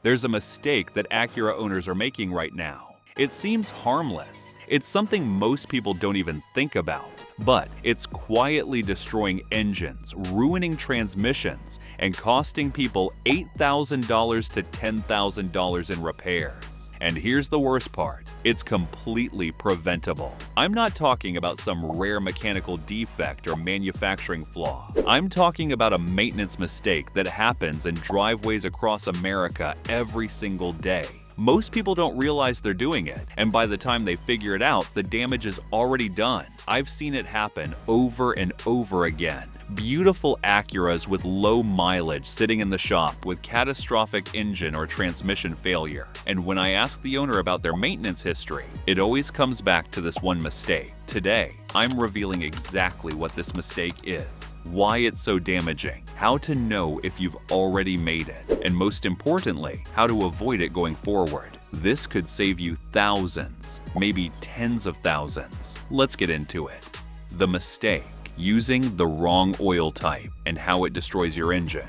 There's a mistake that Acura owners are making right now. It seems harmless. It's something most people don't even think about. But it's quietly destroying engines, ruining transmissions, and costing people $8,000 to $10,000 in repairs. And here's the worst part, it's completely preventable. I'm not talking about some rare mechanical defect or manufacturing flaw. I'm talking about a maintenance mistake that happens in driveways across America every single day. Most people don't realize they're doing it, and by the time they figure it out, the damage is already done. I've seen it happen over and over again. Beautiful Acuras with low mileage sitting in the shop with catastrophic engine or transmission failure. And when I ask the owner about their maintenance history, it always comes back to this one mistake. Today, I'm revealing exactly what this mistake is, why it's so damaging, how to know if you've already made it, and most importantly, how to avoid it going forward. This could save you thousands, maybe tens of thousands. Let's get into it. The mistake: using the wrong oil type and how it destroys your engine.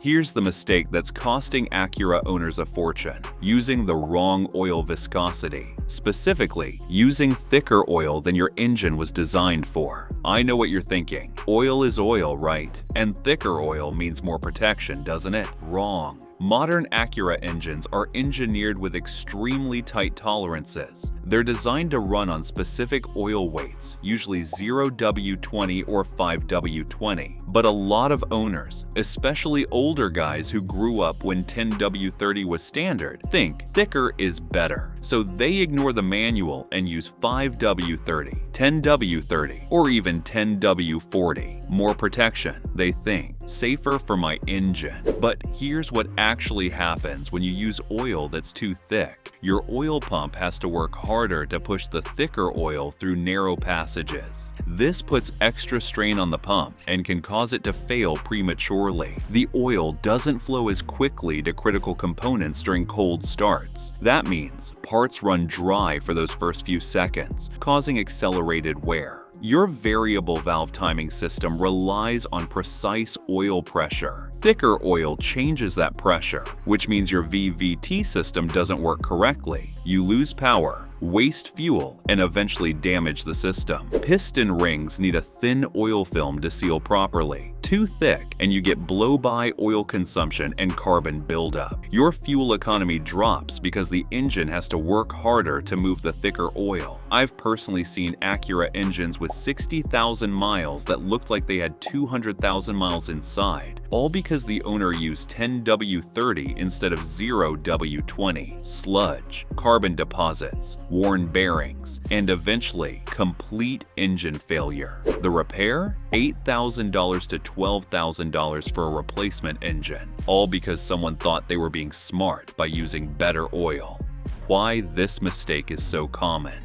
Here's the mistake that's costing Acura owners a fortune: using the wrong oil viscosity. Specifically, using thicker oil than your engine was designed for. I know what you're thinking. Oil is oil, right? And thicker oil means more protection, doesn't it? Wrong. Modern Acura engines are engineered with extremely tight tolerances. They're designed to run on specific oil weights, usually 0W20 or 5W20. But a lot of owners, especially older guys who grew up when 10W30 was standard, think thicker is better. So they ignore the manual and use 5W30, 10W30, or even 10W40. More protection, they think. Safer for my engine. But here's what actually happens when you use oil that's too thick. Your oil pump has to work harder to push the thicker oil through narrow passages. This puts extra strain on the pump and can cause it to fail prematurely. The oil doesn't flow as quickly to critical components during cold starts. That means parts run dry for those first few seconds, causing accelerated wear. Your variable valve timing system relies on precise oil pressure. Thicker oil changes that pressure, which means your VVT system doesn't work correctly. You lose power, waste fuel, and eventually damage the system. Piston rings need a thin oil film to seal properly. Too thick, and you get blow-by oil consumption and carbon buildup. Your fuel economy drops because the engine has to work harder to move the thicker oil. I've personally seen Acura engines with 60,000 miles that looked like they had 200,000 miles inside, all because the owner used 10W30 instead of 0W20. Sludge, carbon deposits, worn bearings, and eventually complete engine failure. The repair? $8,000 to $12,000 for a replacement engine, all because someone thought they were being smart by using better oil. Why this mistake is so common?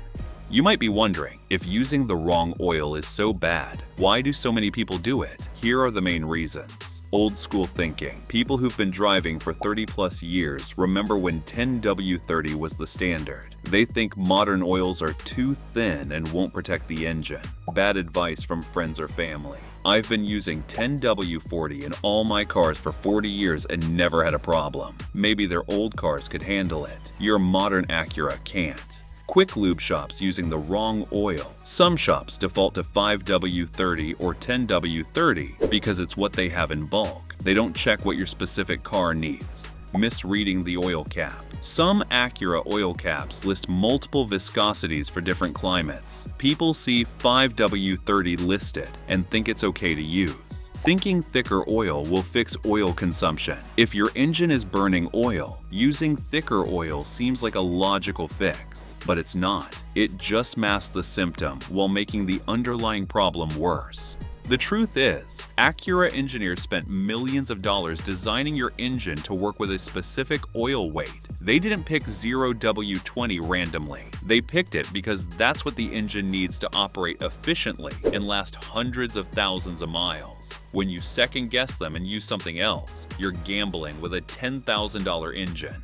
You might be wondering, if using the wrong oil is so bad, why do so many people do it? Here are the main reasons. Old school thinking. People who've been driving for 30+ years remember when 10W30 was the standard. They think modern oils are too thin and won't protect the engine. Bad advice from friends or family. I've been using 10W40 in all my cars for 40 years and never had a problem. Maybe their old cars could handle it. Your modern Acura can't. Quick lube shops using the wrong oil. Some shops default to 5W30 or 10W30 because it's what they have in bulk. They don't check what your specific car needs. Misreading the oil cap. Some Acura oil caps list multiple viscosities for different climates. People see 5W30 listed and think it's okay to use. Thinking thicker oil will fix oil consumption. If your engine is burning oil, using thicker oil seems like a logical fix. But it's not. It just masks the symptom while making the underlying problem worse. The truth is, Acura engineers spent millions of dollars designing your engine to work with a specific oil weight. They didn't pick 0W20 randomly. They picked it because that's what the engine needs to operate efficiently and last hundreds of thousands of miles. When you second guess them and use something else, you're gambling with a $10,000 engine.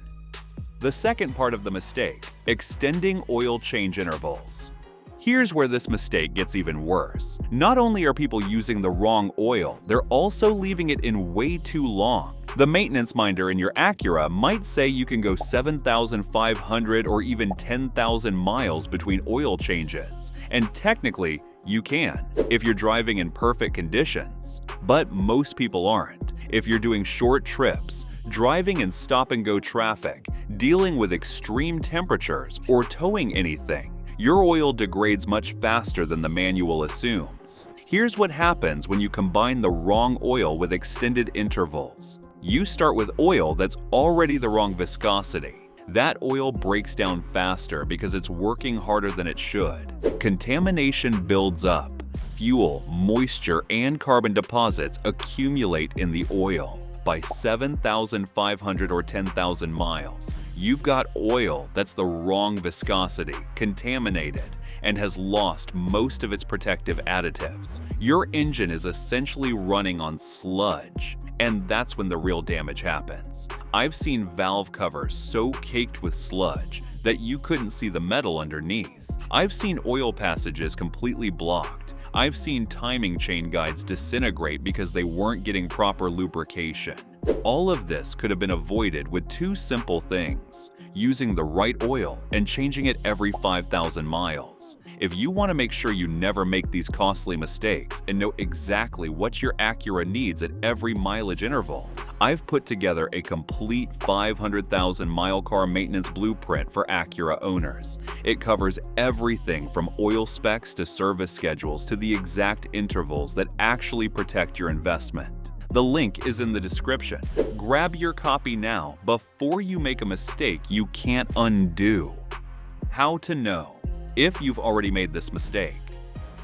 The second part of the mistake: extending oil change intervals. Here's where this mistake gets even worse. Not only are people using the wrong oil, they're also leaving it in way too long. The maintenance minder in your Acura might say you can go 7,500 or even 10,000 miles between oil changes, and technically, you can, if you're driving in perfect conditions. But most people aren't. If you're doing short trips, driving in stop-and-go traffic, dealing with extreme temperatures, or towing anything, your oil degrades much faster than the manual assumes. Here's what happens when you combine the wrong oil with extended intervals. You start with oil that's already the wrong viscosity. That oil breaks down faster because it's working harder than it should. Contamination builds up. Fuel, moisture, and carbon deposits accumulate in the oil. By 7,500 or 10,000 miles, you've got oil that's the wrong viscosity, contaminated, and has lost most of its protective additives. Your engine is essentially running on sludge, and that's when the real damage happens. I've seen valve covers so caked with sludge that you couldn't see the metal underneath. I've seen oil passages completely blocked. I've seen timing chain guides disintegrate because they weren't getting proper lubrication. All of this could have been avoided with two simple things: using the right oil and changing it every 5,000 miles. If you want to make sure you never make these costly mistakes and know exactly what your Acura needs at every mileage interval, I've put together a complete 500,000-mile car maintenance blueprint for Acura owners. It covers everything from oil specs to service schedules to the exact intervals that actually protect your investment. The link is in the description. Grab your copy now before you make a mistake you can't undo. How to know if you've already made this mistake.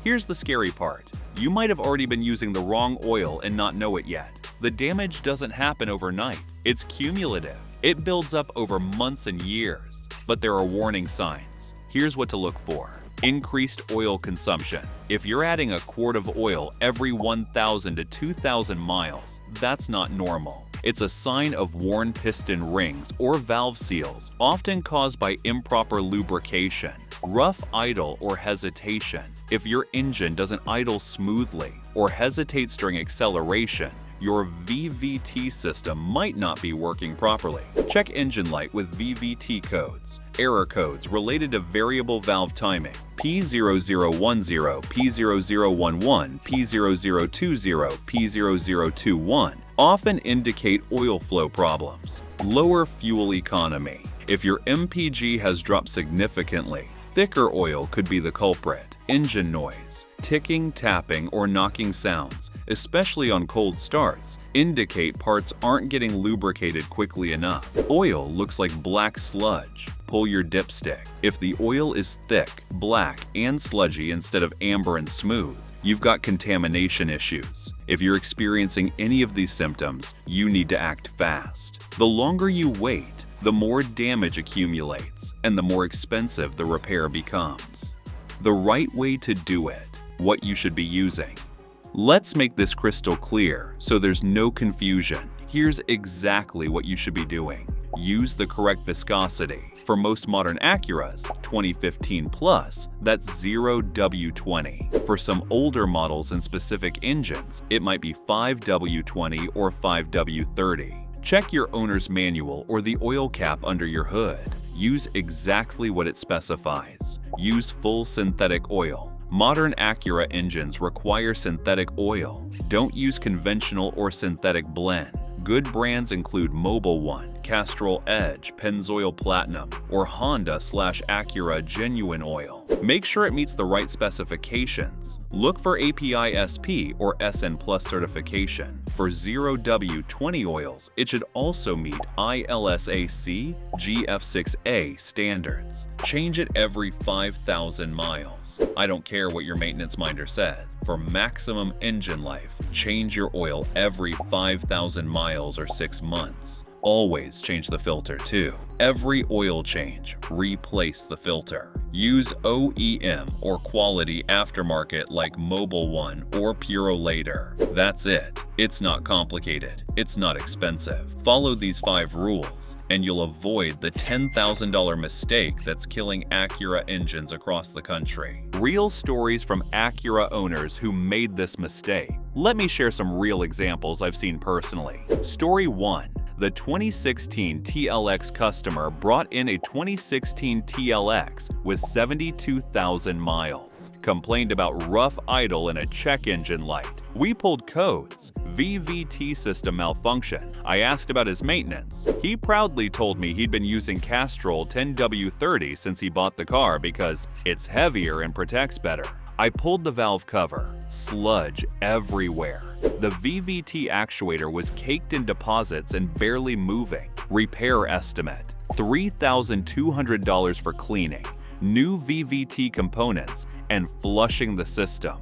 Here's the scary part. You might have already been using the wrong oil and not know it yet. The damage doesn't happen overnight. It's cumulative. It builds up over months and years. But there are warning signs. Here's what to look for. Increased oil consumption. If you're adding a quart of oil every 1,000 to 2,000 miles, that's not normal. It's a sign of worn piston rings or valve seals, often caused by improper lubrication, rough idle, or hesitation. If your engine doesn't idle smoothly or hesitates during acceleration, your VVT system might not be working properly. Check engine light with VVT codes. Error codes related to variable valve timing P0010, P0011, P0020, P0021 often indicate oil flow problems. Lower fuel economy. If your MPG has dropped significantly, thicker oil could be the culprit. Engine noise. Ticking, tapping, or knocking sounds, especially on cold starts, indicate parts aren't getting lubricated quickly enough. Oil looks like black sludge. Pull your dipstick. If the oil is thick, black, and sludgy instead of amber and smooth, you've got contamination issues. If you're experiencing any of these symptoms, you need to act fast. The longer you wait, the more damage accumulates, and the more expensive the repair becomes. The right way to do it. What you should be using. Let's make this crystal clear so there's no confusion. Here's exactly what you should be doing. Use the correct viscosity. For most modern Acuras, 2015 plus, that's 0W20. For some older models and specific engines, it might be 5W20 or 5W30. Check your owner's manual or the oil cap under your hood. Use exactly what it specifies. Use full synthetic oil. Modern Acura engines require synthetic oil. Don't use conventional or synthetic blend. Good brands include Mobil 1, Castrol Edge, Pennzoil Platinum, or Honda/Acura Genuine Oil. Make sure it meets the right specifications. Look for API SP or SN Plus certification. For 0W20 oils, it should also meet ILSAC GF6A standards. Change it every 5,000 miles. I don't care what your maintenance minder says. For maximum engine life, change your oil every 5,000 miles or 6 months. Always change the filter too. Every oil change, replace the filter. Use OEM or quality aftermarket like Mobil 1 or Purolator. That's it. It's not complicated. It's not expensive. Follow these 5 rules, and you'll avoid the $10,000 mistake that's killing Acura engines across the country. Real stories from Acura owners who made this mistake. Let me share some real examples I've seen personally. Story 1. The 2016 TLX customer brought in a 2016 TLX with 72,000 miles. Complained about rough idle and a check engine light. We pulled codes. VVT system malfunction. I asked about his maintenance. He proudly told me he'd been using Castrol 10W30 since he bought the car because it's heavier and protects better. I pulled the valve cover. Sludge everywhere. The VVT actuator was caked in deposits and barely moving. Repair estimate: $3,200 for cleaning, new VVT components, and flushing the system.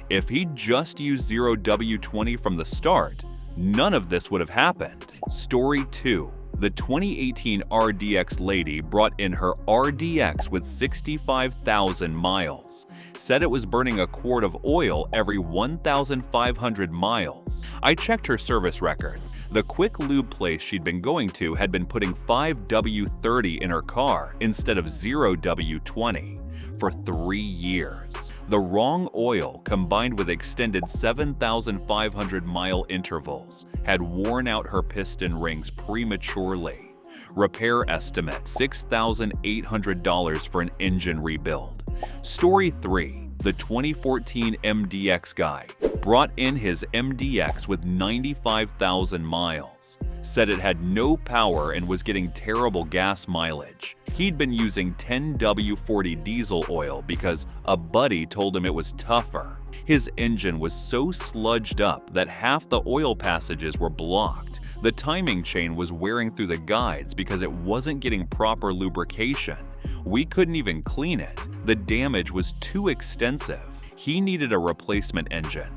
If he'd just used 0W20 from the start, none of this would have happened. Story 2. The 2018 RDX lady brought in her RDX with 65,000 miles. Said it was burning a quart of oil every 1,500 miles. I checked her service records. The quick lube place she'd been going to had been putting 5W30 in her car instead of 0W20 for 3 years. The wrong oil, combined with extended 7,500-mile intervals, had worn out her piston rings prematurely. Repair estimate: $6,800 for an engine rebuild. Story 3. The 2014 MDX guy brought in his MDX with 95,000 miles. Said it had no power and was getting terrible gas mileage. He'd been using 10W40 diesel oil because a buddy told him it was tougher. His engine was so sludged up that half the oil passages were blocked. The timing chain was wearing through the guides because it wasn't getting proper lubrication. We couldn't even clean it. The damage was too extensive. He needed a replacement engine.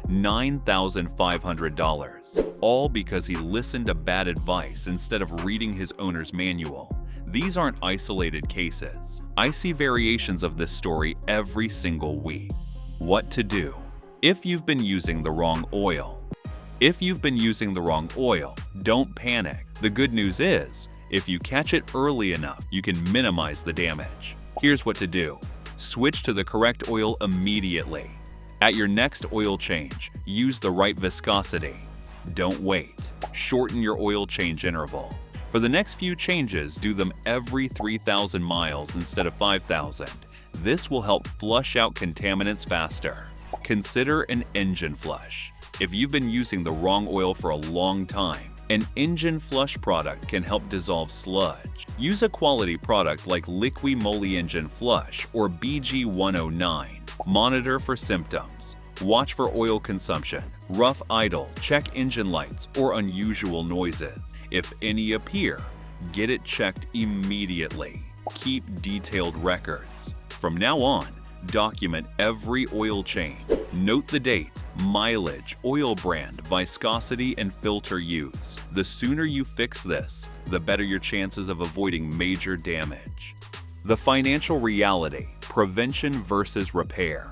$9,500. All because he listened to bad advice instead of reading his owner's manual. These aren't isolated cases. I see variations of this story every single week. What to do if you've been using the wrong oil. If you've been using the wrong oil, don't panic. The good news is, if you catch it early enough, you can minimize the damage. Here's what to do. Switch to the correct oil immediately. At your next oil change, use the right viscosity. Don't wait. Shorten your oil change interval. For the next few changes, do them every 3,000 miles instead of 5,000. This will help flush out contaminants faster. Consider an engine flush. If you've been using the wrong oil for a long time, an engine flush product can help dissolve sludge. Use a quality product like Liqui Moly Engine Flush or BG109. Monitor for symptoms. Watch for oil consumption, rough idle, check engine lights, or unusual noises. If any appear, get it checked immediately. Keep detailed records. From now on, document every oil change. Note the date, mileage, oil brand, viscosity, and filter used. The sooner you fix this, the better your chances of avoiding major damage. The financial reality: prevention versus repair.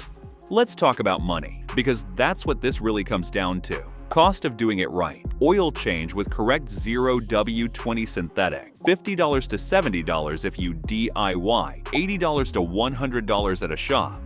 Let's talk about money, because that's what this really comes down to. Cost of doing it right. Oil change with correct 0W20 synthetic, $50 to $70 if you DIY, $80 to $100 at a shop.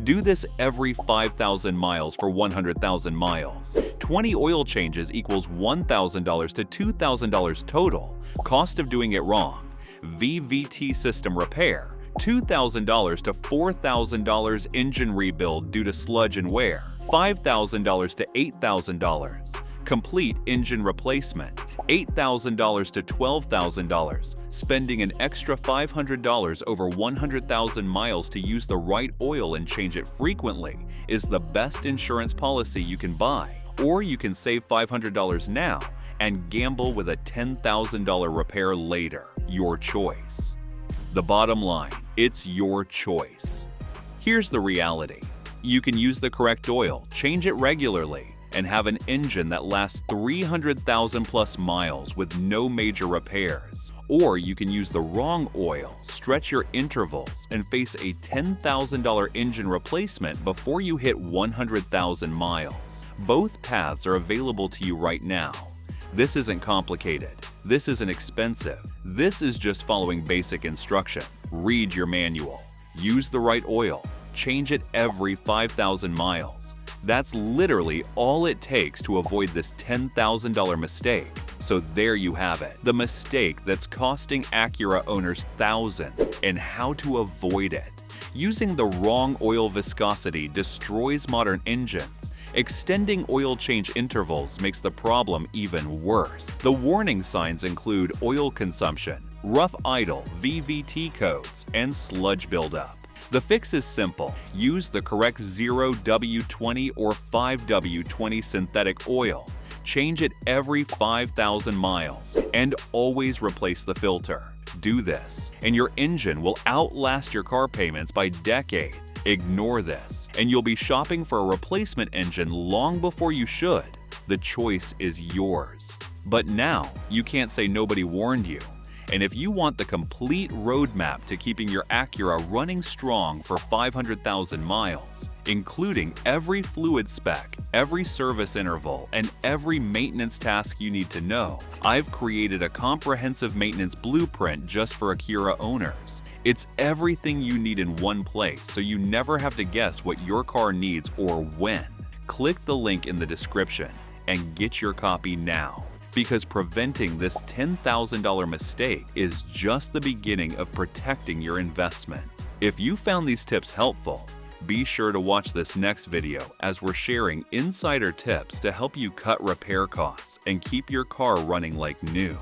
Do this every 5,000 miles for 100,000 miles. 20 oil changes equals $1,000 to $2,000 total. Cost of doing it wrong. VVT system repair, $2,000 to $4,000 engine rebuild due to sludge and wear, $5,000 to $8,000. Complete engine replacement, $8,000 to $12,000. Spending an extra $500 over 100,000 miles to use the right oil and change it frequently is the best insurance policy you can buy. Or you can save $500 now and gamble with a $10,000 repair later. Your choice. The bottom line, it's your choice. Here's the reality. You can use the correct oil, change it regularly, and have an engine that lasts 300,000 plus miles with no major repairs. Or you can use the wrong oil, stretch your intervals, and face a $10,000 engine replacement before you hit 100,000 miles. Both paths are available to you right now. This isn't complicated. This isn't expensive. This is just following basic instruction. Read your manual. Use the right oil. Change it every 5,000 miles. That's literally all it takes to avoid this $10,000 mistake. So there you have it, the mistake that's costing Acura owners thousands and how to avoid it. Using the wrong oil viscosity destroys modern engines. Extending oil change intervals makes the problem even worse. The warning signs include oil consumption, rough idle, VVT codes, and sludge buildup. The fix is simple. Use the correct 0W20 or 5W20 synthetic oil. Change it every 5,000 miles, and always replace the filter. Do this, and your engine will outlast your car payments by decades. Ignore this, and you'll be shopping for a replacement engine long before you should. The choice is yours. But now, you can't say nobody warned you. And if you want the complete roadmap to keeping your Acura running strong for 500,000 miles, including every fluid spec, every service interval, and every maintenance task you need to know, I've created a comprehensive maintenance blueprint just for Acura owners. It's everything you need in one place, so you never have to guess what your car needs or when. Click the link in the description and get your copy now, because preventing this $10,000 mistake is just the beginning of protecting your investment. If you found these tips helpful, be sure to watch this next video as we're sharing insider tips to help you cut repair costs and keep your car running like new.